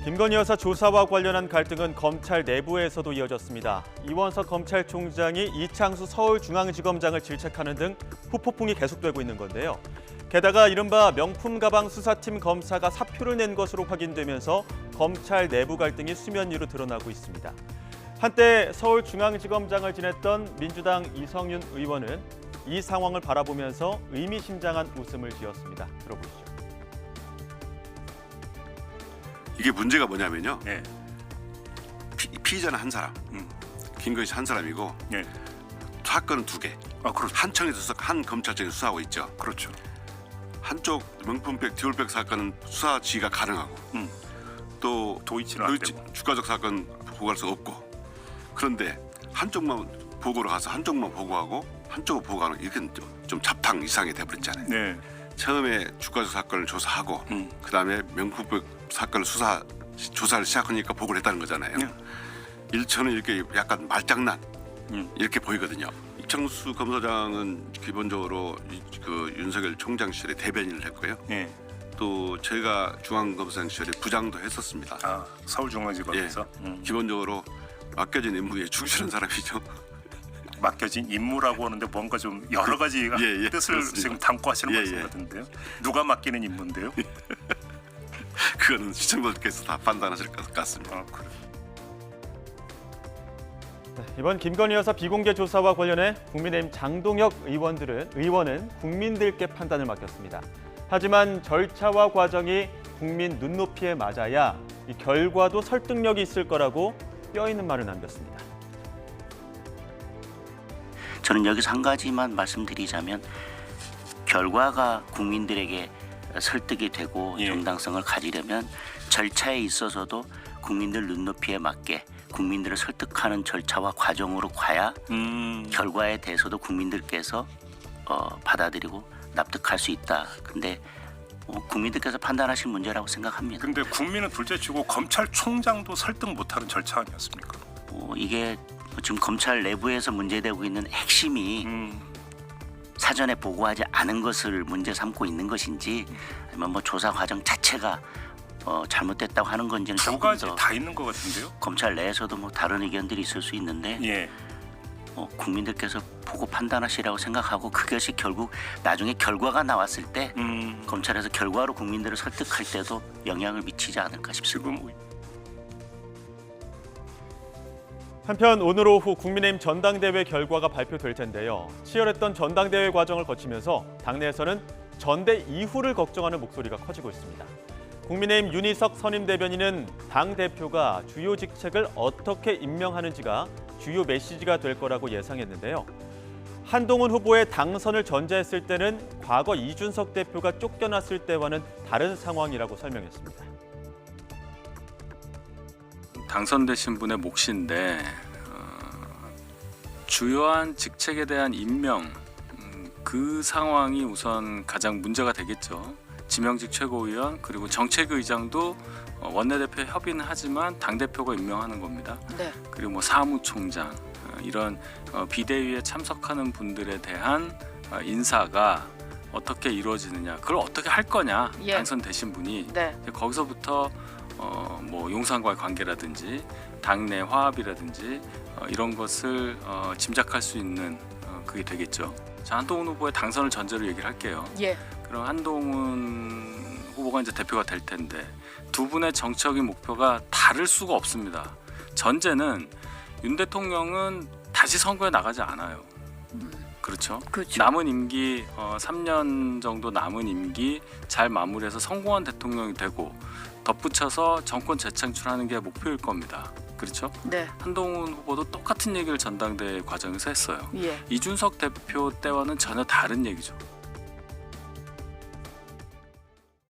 김건희 여사 조사와 관련한 갈등은 검찰 내부에서도 이어졌습니다. 이원석 검찰총장이 이창수 서울중앙지검장을 질책하는 등 후폭풍이 계속되고 있는 건데요. 게다가 이른바 명품 가방 수사팀 검사가 사표를 낸 것으로 확인되면서 검찰 내부 갈등이 수면 위로 드러나고 있습니다. 한때 서울중앙지검장을 지냈던 민주당 이성윤 의원은 이 상황을 바라보면서 의미심장한 웃음을 지었습니다. 들어보시죠. 이게 문제가 뭐냐면요. 네. 피의자는 한 사람, 김건희 씨 한 사람이고 네. 사건은 두 개. 그렇죠. 한 청에서 한 검찰청이 수사하고 있죠. 그렇죠. 한쪽 명품백, 디올백 사건은 수사 지휘가 가능하고 또 도이치는 안 되고. 주가적 사건 보고할 수 없고 그런데 한쪽만 보고로 가서 한쪽만 보고하고 한쪽을 보고하는 이렇게 좀 잡탕 이상이 돼버렸잖아요. 네. 처음에 주가적 사건을 조사하고 그다음에 명품백 사건을 조사를 시작하니까 보고를 했다는 거잖아요. 네. 일처는 이렇게 약간 말장난 이렇게 보이거든요. 이창수 검사장은 기본적으로 그 윤석열 총장 시절에 대변인을 했고요. 네. 또 제가 중앙검사장 시절에 부장도 했었습니다. 서울중앙지검에서 기본적으로 맡겨진 임무에 충실한 사람이죠. 맡겨진 임무라고 하는데 뭔가 좀 여러 가지 뜻을 그렇습니다. 지금 담고 하시는 예, 말씀 같은데요. 누가 맡기는 임무인데요? 그거는 시청자들께서 다 판단하실 것 같습니다. 그래. 이번 김건희 여사 비공개 조사와 관련해 국민의힘 장동혁 의원은 국민들께 판단을 맡겼습니다. 하지만 절차와 과정이 국민 눈높이에 맞아야 이 결과도 설득력이 있을 거라고 뼈있는 말을 남겼습니다. 저는 여기서 한 가지만 말씀드리자면 결과가 국민들에게 설득이 되고 정당성을 가지려면 절차에 있어서도 국민들 눈높이에 맞게 국민들을 설득하는 절차와 과정으로 가야 결과에 대해서도 국민들께서 받아들이고 납득할 수 있다. 근데 국민들께서 판단하실 문제라고 생각합니다. 근데 국민은 둘째치고 검찰총장도 설득 못하는 절차 아니었습니까? 이게 지금 검찰 내부에서 문제되고 있는 핵심이 사전에 보고하지 않은 것을 문제 삼고 있는 것인지 아니면 뭐 조사 과정 자체가 잘못됐다고 하는 건지는 두 조금 가지 더 다 있는 것 같은데요. 검찰 내에서도 뭐 다른 의견들이 있을 수 있는데 예. 국민들께서 보고 판단하시라고 생각하고 그것이 결국 나중에 결과가 나왔을 때 검찰에서 결과로 국민들을 설득할 때도 영향을 미치지 않을까 싶습니다. 지금 한편 오늘 오후 국민의힘 전당대회 결과가 발표될 텐데요. 치열했던 전당대회 과정을 거치면서 당내에서는 전대 이후를 걱정하는 목소리가 커지고 있습니다. 국민의힘 윤희석 선임대변인은 당대표가 주요 직책을 어떻게 임명하는지가 주요 메시지가 될 거라고 예상했는데요. 한동훈 후보의 당선을 전제했을 때는 과거 이준석 대표가 쫓겨났을 때와는 다른 상황이라고 설명했습니다. 당선되신 분의 몫인데 주요한 직책에 대한 임명 그 상황이 우선 가장 문제가 되겠죠. 지명직 최고위원 그리고 정책의장도 원내대표 협의는 하지만 당대표가 임명하는 겁니다. 네. 그리고 뭐 사무총장 이런 비대위에 참석하는 분들에 대한 인사가 어떻게 이루어지느냐 그걸 어떻게 할 거냐 당선되신 분이 네. 거기서부터 뭐 용산과의 관계라든지 당내 화합이라든지 이런 것을 짐작할 수 있는 그게 되겠죠. 자, 한동훈 후보의 당선을 전제로 얘기를 할게요. 예. 그럼 한동훈 후보가 이제 대표가 될 텐데 두 분의 정치적인 목표가 다를 수가 없습니다. 전제는 윤 대통령은 다시 선거에 나가지 않아요. 그렇죠? 그렇죠. 남은 임기 3년 정도 남은 임기 잘 마무리해서 성공한 대통령이 되고 덧붙여서 정권 재창출하는 게 목표일 겁니다. 그렇죠? 네. 한동훈 후보도 똑같은 얘기를 전당대회 과정에서 했어요. 예. 이준석 대표 때와는 전혀 다른 얘기죠.